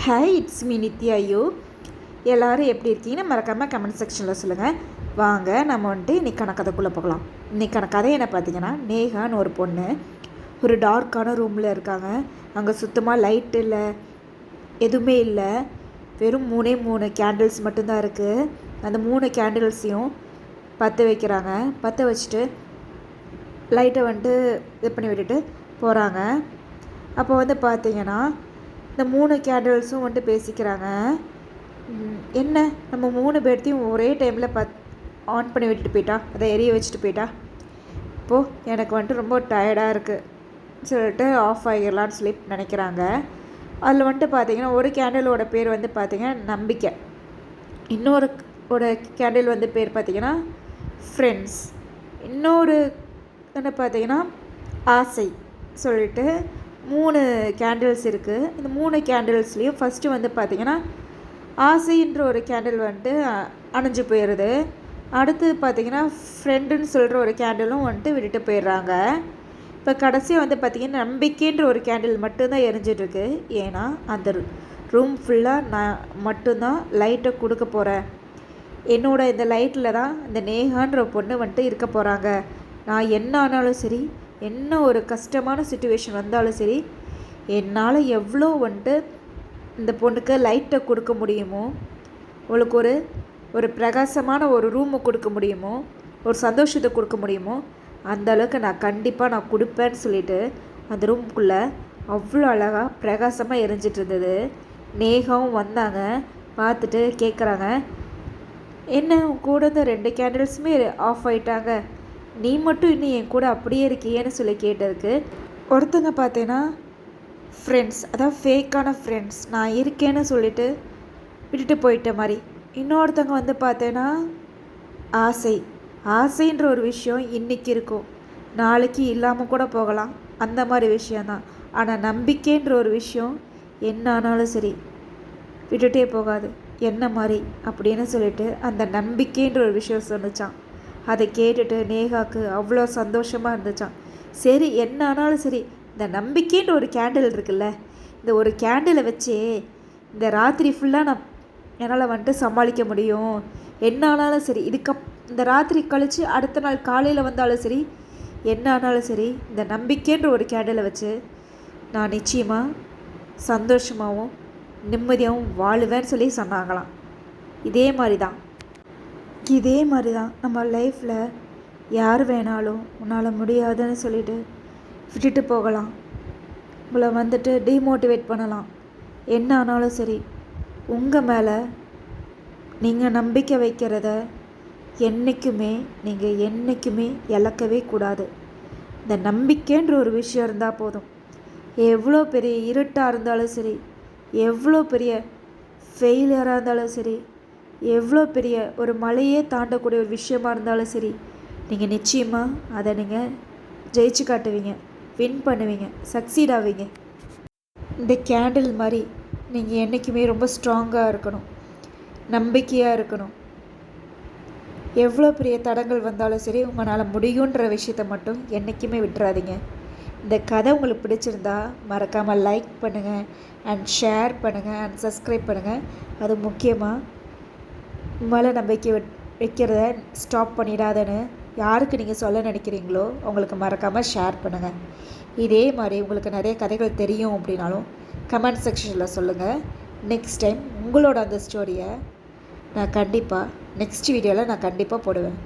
Hi, it's me Nithya. எல்லோரும் எப்படி இருக்கீங்கன்னு மறக்காமல் கமெண்ட் செக்ஷனில் சொல்லுங்கள். வாங்க நம்ம வந்துட்டு இன்றைக்கான கதைக்குள்ளே போகலாம். இன்றைக்கான கதை என்ன பார்த்தீங்கன்னா, நேகான்னு ஒரு பொண்ணு ஒரு டார்க்கான ரூமில் இருக்காங்க. அங்கே சுத்தமாக லைட் இல்லை, எதுவுமே இல்லை. வெறும் மூணு கேண்டில்ஸ் மட்டும்தான் இருக்குது. அந்த 3 கேண்டில்ஸையும் பற்ற வைக்கிறாங்க. பற்ற வச்சுட்டு லைட்டை வந்துட்டு இது பண்ணி விட்டுட்டு போகிறாங்க. அப்போ வந்து பார்த்தீங்கன்னா, இந்த 3 கேண்டில்ஸும் வந்துட்டு பேசிக்கிறாங்க. என்ன நம்ம 3 பேர்த்தையும் ஒரே டைமில் ஆன் பண்ணி விட்டுட்டு போயிட்டா, அதை எரிய வச்சுட்டு போயிட்டா. இப்போது எனக்கு வந்துட்டு ரொம்ப டயர்டாக இருக்குது சொல்லிட்டு ஆஃப் ஆகிடலான்னு சொல்லி நினைக்கிறாங்க. அதில் வந்துட்டு பார்த்திங்கன்னா ஒரு கேண்டிலோட பேர் வந்து பார்த்திங்கன்னா நம்பிக்கை, இன்னொரு கேண்டில் வந்து பேர் பார்த்திங்கன்னா ஃப்ரெண்ட்ஸ், இன்னொரு என்ன பார்த்திங்கன்னா ஆசை சொல்லிட்டு 3 கேண்டில்ஸ் இருக்குது. இந்த 3 கேண்டில்ஸ்லேயும் ஃபஸ்ட்டு வந்து பார்த்திங்கன்னா ஆசைன்ற ஒரு கேண்டில் வந்துட்டு அணைஞ்சு போயிடுது. அடுத்து பார்த்திங்கன்னா ஃப்ரெண்டுன்னு சொல்கிற ஒரு கேண்டிலும் வந்துட்டு விட்டுட்டு போயிடுறாங்க. இப்போ கடைசியாக வந்து பார்த்திங்கன்னா நம்பிக்கைன்ற ஒரு கேண்டில் மட்டும்தான் எரிஞ்சிட்ருக்கு. ஏன்னா அந்த ரூம் ஃபுல்லாக நான் மட்டும்தான் லைட்டை கொடுக்க போகிறேன். என்னோடய இந்த லைட்டில் தான் இந்த நேகான்ற பொண்ணு வந்துட்டு இருக்க போகிறாங்க. நான் என்ன ஆனாலும் சரி, என்ன ஒரு கஷ்டமான சுச்சுவேஷன் வந்தாலும் சரி, என்னால் எவ்வளோ வந்துட்டு இந்த பொண்ணுக்கு லைட்டை கொடுக்க முடியுமோ, அவளுக்கு ஒரு பிரகாசமான ஒரு ரூமை கொடுக்க முடியுமோ, ஒரு சந்தோஷத்தை கொடுக்க முடியுமோ, அந்த அளவுக்கு நான் கண்டிப்பாக கொடுப்பேன்னு சொல்லிட்டு அந்த ரூமுக்குள்ளே அவ்வளோ அழகாக பிரகாசமாக எரிஞ்சிட்டு இருந்தது. நேகாவும் வந்தாங்க, பார்த்துட்டு கேட்குறாங்க, என்ன கூட இந்த 2 கேண்டில்ஸுமே ஆஃப் ஆகிட்டாங்க, நீ மட்டும் இன்னும் என் கூட அப்படியே இருக்கியேன்னு சொல்லி கேட்டதுக்கு ஒருத்தங்க பார்த்தேன்னா ஃப்ரெண்ட்ஸ், அதாவது ஃபேக்கான ஃப்ரெண்ட்ஸ், நான் இருக்கேன்னு சொல்லிட்டு விட்டுட்டு போயிட்ட மாதிரி. இன்னொருத்தங்க வந்து பார்த்தேன்னா ஆசைன்ற ஒரு விஷயம் இன்றைக்கி இருக்கும், நாளைக்கு இல்லாமல் கூட போகலாம், அந்த மாதிரி விஷயந்தான். ஆனால் நம்பிக்கைன்ற ஒரு விஷயம் என்ன ஆனாலும் சரி விட்டுட்டே போகாது, என்ன மாதிரி அப்படின்னு சொல்லிட்டு அந்த நம்பிக்கைன்ற ஒரு விஷயம் சொன்னிச்சான். அதை கேட்டுட்டு நேகாவுக்கு அவ்வளோ சந்தோஷமாக இருந்துச்சான். சரி, என்ன ஆனாலும் சரி, இந்த நம்பிக்கைன்ற ஒரு கேண்டில் இருக்குல்ல, இந்த ஒரு கேண்டிலை வச்சே இந்த ராத்திரி ஃபுல்லாக நான் என்னால் வந்துட்டு சமாளிக்க முடியும். என்ன ஆனாலும் சரி, இந்த ராத்திரி கழித்து அடுத்த நாள் காலையில் வந்தாலும் சரி, என்ன ஆனாலும் சரி, இந்த நம்பிக்கைன்ற ஒரு கேண்டிலை வச்சு நான் நிச்சயமாக சந்தோஷமாகவும் நிம்மதியாகவும் வாழுவேன்னு சொல்லி சொன்னாங்களாம். இதே மாதிரி தான் நம்ம லைஃப்பில் யார் வேணாலும் உன்னால் முடியாதுன்னு சொல்லிட்டு விட்டுட்டு போகலாம், உங்களை வந்துட்டு டிமோட்டிவேட் பண்ணலாம். என்ன ஆனாலும் சரி, உங்கள் மேலே நீங்கள் நம்பிக்கை வைக்கிறத நீங்கள் என்றைக்குமே இழக்கவே கூடாது. இந்த நம்பிக்கைன்ற ஒரு விஷயம் இருந்தால் போதும். எவ்வளோ பெரிய இருட்டாக இருந்தாலும் சரி, எவ்வளோ பெரிய ஃபெயிலியராக இருந்தாலும் சரி, எவ்வளோ பெரிய ஒரு மலையே தாண்டக்கூடிய ஒரு விஷயமா இருந்தாலும் சரி, நீங்கள் நிச்சயமாக அதை நீங்கள் ஜெயிச்சு காட்டுவீங்க, வின் பண்ணுவீங்க, சக்சீட் ஆவீங்க. இந்த கேண்டில் மாதிரி நீங்கள் என்றைக்குமே ரொம்ப ஸ்ட்ராங்காக இருக்கணும், நம்பிக்கையாக இருக்கணும். எவ்வளோ பெரிய தடங்கள் வந்தாலும் சரி, உங்களால் முடியுன்ற விஷயத்தை மட்டும் என்றைக்குமே விட்டுறாதீங்க. இந்த கதை உங்களுக்கு பிடிச்சிருந்தா மறக்காமல் லைக் பண்ணுங்கள் அண்ட் ஷேர் பண்ணுங்கள் அண்ட் சப்ஸ்கிரைப் பண்ணுங்கள். அது முக்கியமாக மேலே நம்பிக்கை வைக்கிறத ஸ்டாப் பண்ணிடாதன்னு யாருக்கு நீங்கள் சொல்ல நினைக்கிறீங்களோ உங்களுக்கு மறக்காமல் ஷேர் பண்ணுங்கள். இதே மாதிரி உங்களுக்கு நிறைய கதைகள் தெரியும் அப்படின்னாலும் கமெண்ட் செக்ஷனில் சொல்லுங்கள். நெக்ஸ்ட் டைம் உங்களோட அந்த ஸ்டோரியை நான் கண்டிப்பாக நெக்ஸ்ட் வீடியோவில் நான் கண்டிப்பாக போடுவேன்.